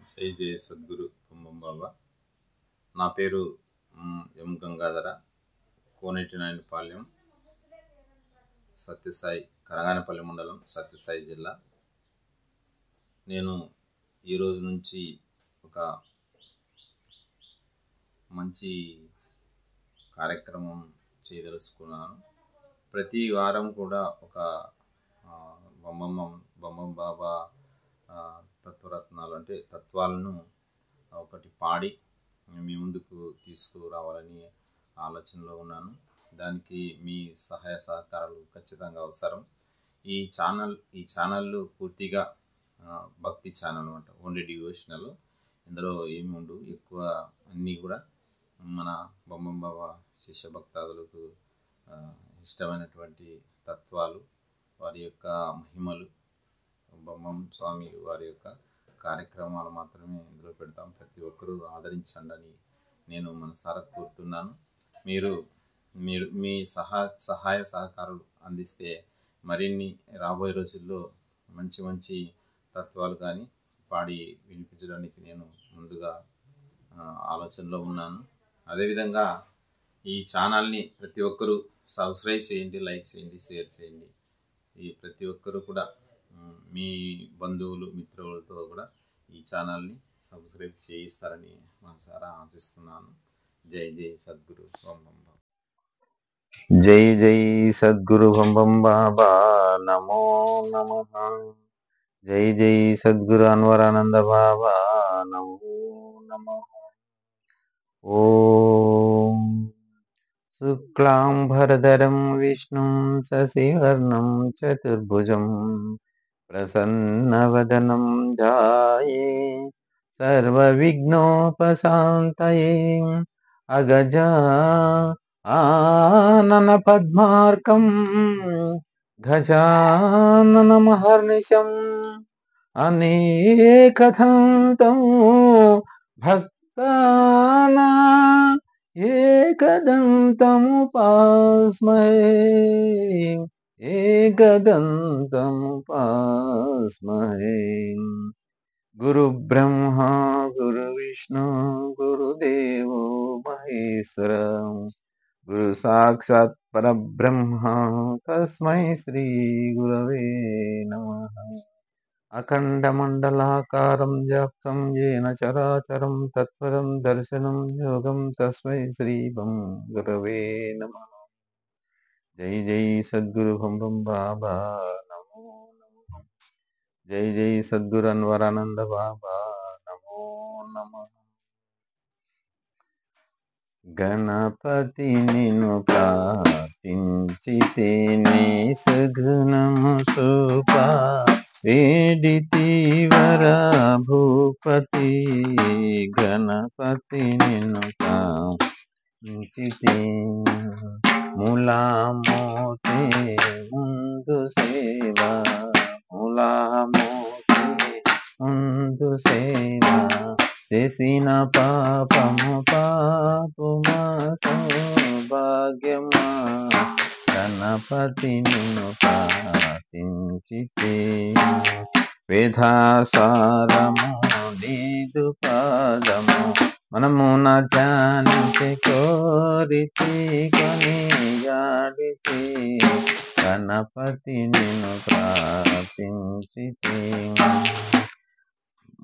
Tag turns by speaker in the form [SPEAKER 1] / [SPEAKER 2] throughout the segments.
[SPEAKER 1] జై జై సద్గురు కుంభం బాబా. నా పేరు ఎం గంగాధర, కోనేటినాయనపాలెం, సత్యసాయి, కరగానపల్లి మండలం, సత్యసాయి జిల్లా. నేను ఈరోజు నుంచి ఒక మంచి కార్యక్రమం చేయదలుచుకున్నాను. ప్రతి వారం కూడా ఒక బొమ్మం బాబా తత్వరత్నాలు అంటే తత్వాలను ఒకటి పాడి మీ ముందుకు తీసుకురావాలని ఆలోచనలో ఉన్నాను. దానికి మీ సహాయ సహకారాలు ఖచ్చితంగా అవసరం. ఈ ఛానల్ పూర్తిగా భక్తి ఛానల్ అనమాట, ఓన్లీ డివోషనల్. ఇందులో ఏమి ఉండవు, ఎక్కువ అన్నీ కూడా మన బొమ్మం బాబా శిష్య భక్తాదులకు ఇష్టమైనటువంటి తత్వాలు, వారి యొక్క మహిమలు, బొమ్మం స్వామి వారి యొక్క కార్యక్రమాలు మాత్రమే ఇందులో పెడతాం. ప్రతి ఒక్కరూ ఆదరించండి అని నేను మనసారా కోరుతున్నాను. మీరు మీ సహాయ సహకారాలు అందిస్తే మరిన్ని రాబోయే రోజుల్లో మంచి మంచి తత్వాలు కానీ పాడి వినిపించడానికి నేను ముందుగా ఆలోచనలో ఉన్నాను. అదేవిధంగా ఈ ఛానల్ని ప్రతి ఒక్కరూ సబ్స్క్రైబ్ చేయండి, లైక్ చేయండి, షేర్ చేయండి. ఈ ప్రతి ఒక్కరూ కూడా మీ బంధువులు మిత్రులతో కూడా ఈ ఛానల్ని సబ్స్క్రైబ్ చేయిస్తారని మనసారా ఆశిస్తున్నాను. జై జై సద్గురు బొమ్మం బాబా.
[SPEAKER 2] జై జై సద్గురు బొమ్మం బాబా, నమో నమః. జై జై సద్గురు అన్వరానంద బాబా, నమో నమః. ఓం శుక్లాంబరధరం విష్ణుం శశివర్ణం చతుర్భుజం ప్రసన్నవదనం ధ్యాయే సర్వవిఘ్నోపశాంతయే అగజా ఆనన పద్మార్కం గజాననమహర్నిశం అనేకదంతం భక్తానా ఏకదంతముపాస్మహే. గురు బ్రహ్మ గురు విష్ణు గురుదేవో మహేశ్వర, గురు సాక్షాత్ పరబ్రహ్మ తస్మై శ్రీ గురవే నమః. అఖండమండలాకారం వ్యాప్తం యేన చరాచరం తత్పరం దర్శనం యోగం తస్మై శ్రీ గురవే నమః. జై జై సద్గురు బొమ్మం బాబా, నమో నమః. జై జై సద్గురు అన్వరానంద బాబా, నమో నమః. గణపతి నిన్ను ప్రార్థించితే నీ సుగుణము సూపా వేడితీవరా భూపతి. గణపతి నిన్ను ప్రార్థించితే ములామోతే ముందు సేవ, ములామోతే ముందు సేవ చేసిన పాపము పాపుమా సౌభాగ్యమా. గణపతి నిన్ను ప్రార్థించితే వేదాసారము నీదు పాదము మనమున ధ్యానించి కోరితి కొనియాడితి. గణపతి నిన్ను ప్రార్థించితే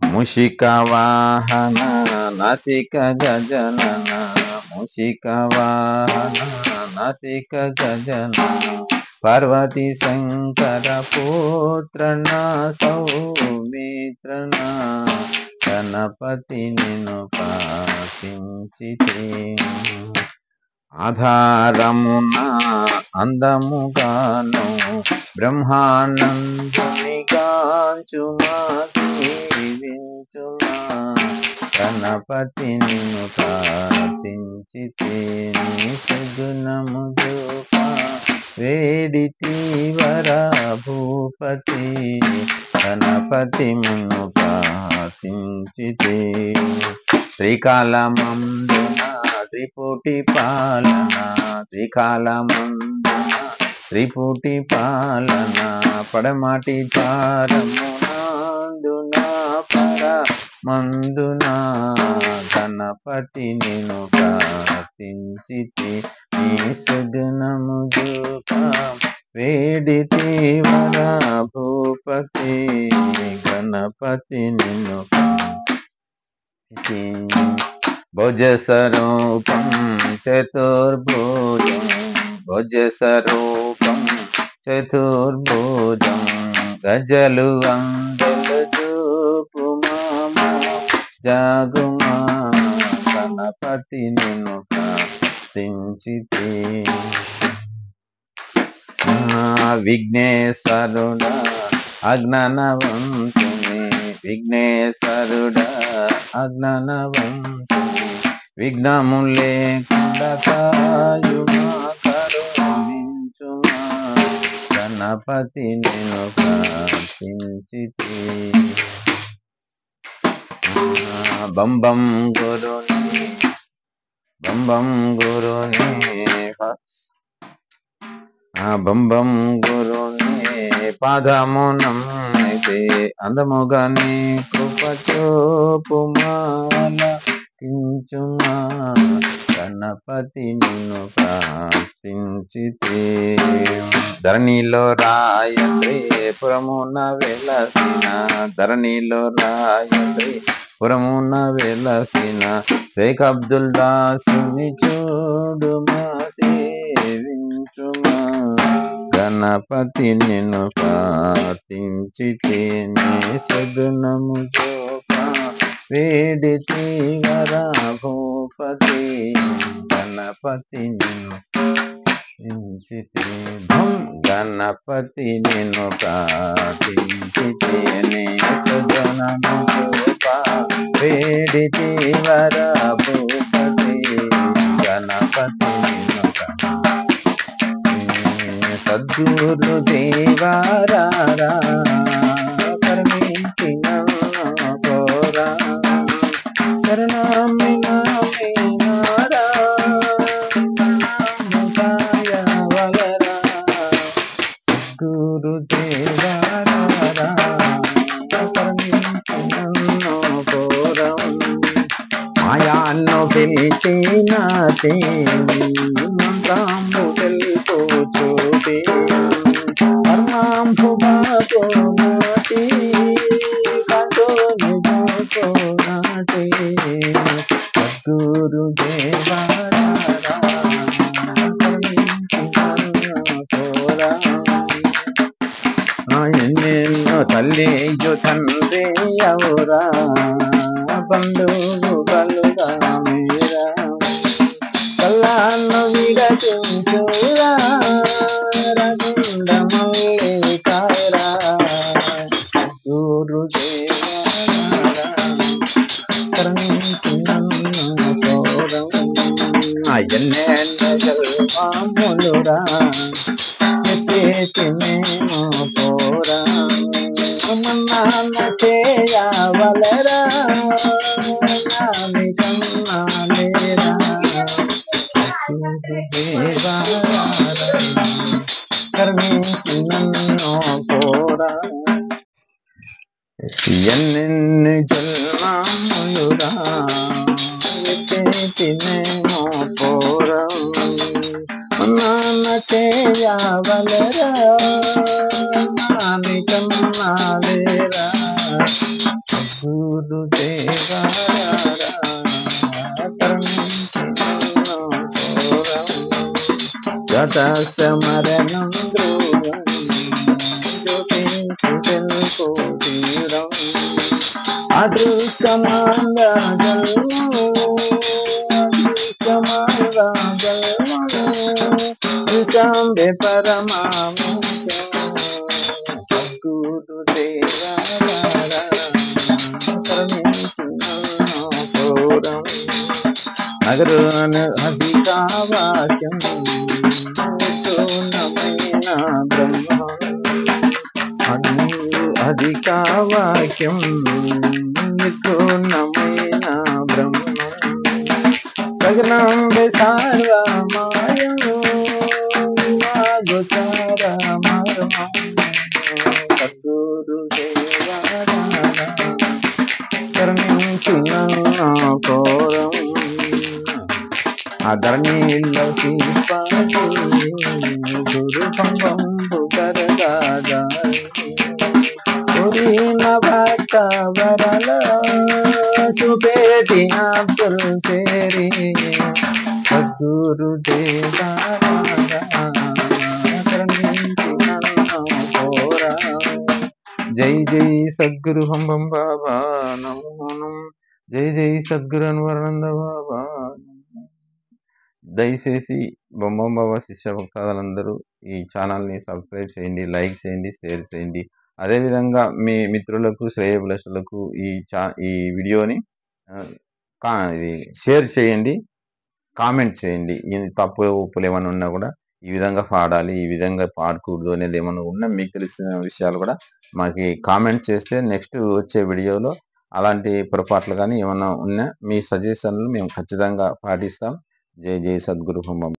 [SPEAKER 2] ముషిక వాహన నాసిక గజనన, ముషిక వాహన నాసిక గజనన పార్వతీ శంకర పుత్రన సౌమిత్రన. గణపతి నిన్ను ప్రార్థించితే ఆధారమున అందముగాను బ్రహ్మానందుని గాంచుమా దీవించుమా. గణపతి నిన్ను ప్రార్థించితే నీ సుగుణము చూపా వేడితీవరా భూపతి. గణపతి మున్ను ప్రార్థించితే శ్రీకాళమందున త్రిపుటి పాలన, శ్రీకాళమందున త్రిపుటి పాలన పడమాటి ద్వారమునందున పర మందున గణపతి నిన్ను ప్రార్థించితి నీ సుగుణము చూప వేడితి వర భూపతి గణపతి నిన్ను భుజస్వరూపం చతుర్భుజం భుజస్వరూపం చతుర్భుజం గజలు అందలు చూపు మామ జాగుమా గణపతి నిన్ను ప్రార్థించితి విఘ్నేశ్వరుడ అజ్ఞానవంతుని విఘ్నేశ్వరుడ అజ్ఞానవంతుని విఘ్నము లేకుండా కాయుమా కరుణించుమా గణపతి నిన్ను ప్రార్థించితి బంబం గురుని బంబం గురుని పాదమునమ్మితే అందముగా నీ కృప చూపుమాల కించుమా గణపతి నిన్ను ప్రార్థించితే ధరణిలో రాయంద్రి పురమున వెలసిన ధరణిలో రాయంద్రి పురమున వెలసిన షేక్ అబ్దుల్ దాసుని చూడుమా సేవించుమా గణపతి నిన్ను ప్రార్థించితే నీ సగుణము చూప వేడితి వర భూపతి గణపతి నిన్ను ప్రార్థించితే గణపతి నిన్ను ప్రార్థించితే నీ సగుణము చూప వేడితి వర భూపతి గణపతి నిన్ను సద్గురు దేవారా కరుణించిన కోరా శరణమినారా వలరా గురు దేవారా కరుణించిన కోరా మాయాను పిలిచిన మంత్రము తెలుపుచూపి కర్మాంభుబాతో నాటి కంటోని బాతో నాటి సద్గురు దేవారా ఎన్నెన్నో తల్లి తండ్రి ఎవరా బంధువు బలుగా మీరా కళ్ళను విడచురా రగుండ మల్లి కాయరా గురు దేవారా కరుణించి నన్ను కోరం ఎన్నెన్నో జన్మములురా ఎత్తేసి మేము పోరా మన్నాన్న చేయవలరా నామి కన్నా లేరా దేవారా కరుణించి నన్ను పోరా ఎన్నెన్ని జన్మములురా ఎత్తేసి మేము పోరా నాన్న చేయవలరా నామి కన్నా లేరా గురు దేవారా కరుణించి నన్ను కోరా గత సమరణం ధ్రువం జ్యోతించు తెలుపు తీరం అదృష్టమాంగ జన్మము అదృష్టమాంగ జన్మము విశాంబే పరమాముఖ్యం గురు దేవారా కరుణించి నన్ను కోరం నగరున అధికావాక్యం పూర్ణమైన బ్రహ్మ అధికావాక్యం పూర్ణమైన బ్రహ్మ సగనంబే సార్వమాయం గోచార మర్మం సద్గురు దేవారా కరుణించిన కోరం అధర్ణీలో గురు పంబంబు కరగాదారి ఉరిన భక్త వరల చూపేటి అబ్దుల్ చేరి సద్గురు దేవా జై జై సద్గురు హంబం బాబా నమో నమః. జై జై సద్గురు అన్వరానంద బాబా. దయచేసి బొమ్మం బాబా శిష్య భక్తాదులందరూ ఈ ఛానల్ని సబ్స్క్రైబ్ చేయండి, లైక్ చేయండి, షేర్ చేయండి. అదేవిధంగా మీ మిత్రులకు శ్రేయోభిలాషులకు ఈ వీడియోని ఇది షేర్ చేయండి, కామెంట్ చేయండి. ఈ తప్పు ఉప్పులు ఏమైనా ఉన్నా కూడా ఈ విధంగా పాడాలి, ఈ విధంగా పాడకూడదు అనేది ఏమైనా ఉన్నా మీకు తెలిసిన విషయాలు కూడా మాకు కామెంట్ చేస్తే నెక్స్ట్ వచ్చే వీడియోలో అలాంటి పొరపాట్లు కానీ ఏమైనా ఉన్నా మీ సజెషన్లు మేము ఖచ్చితంగా పాటిస్తాం. జై జై సద్గురు హోమం.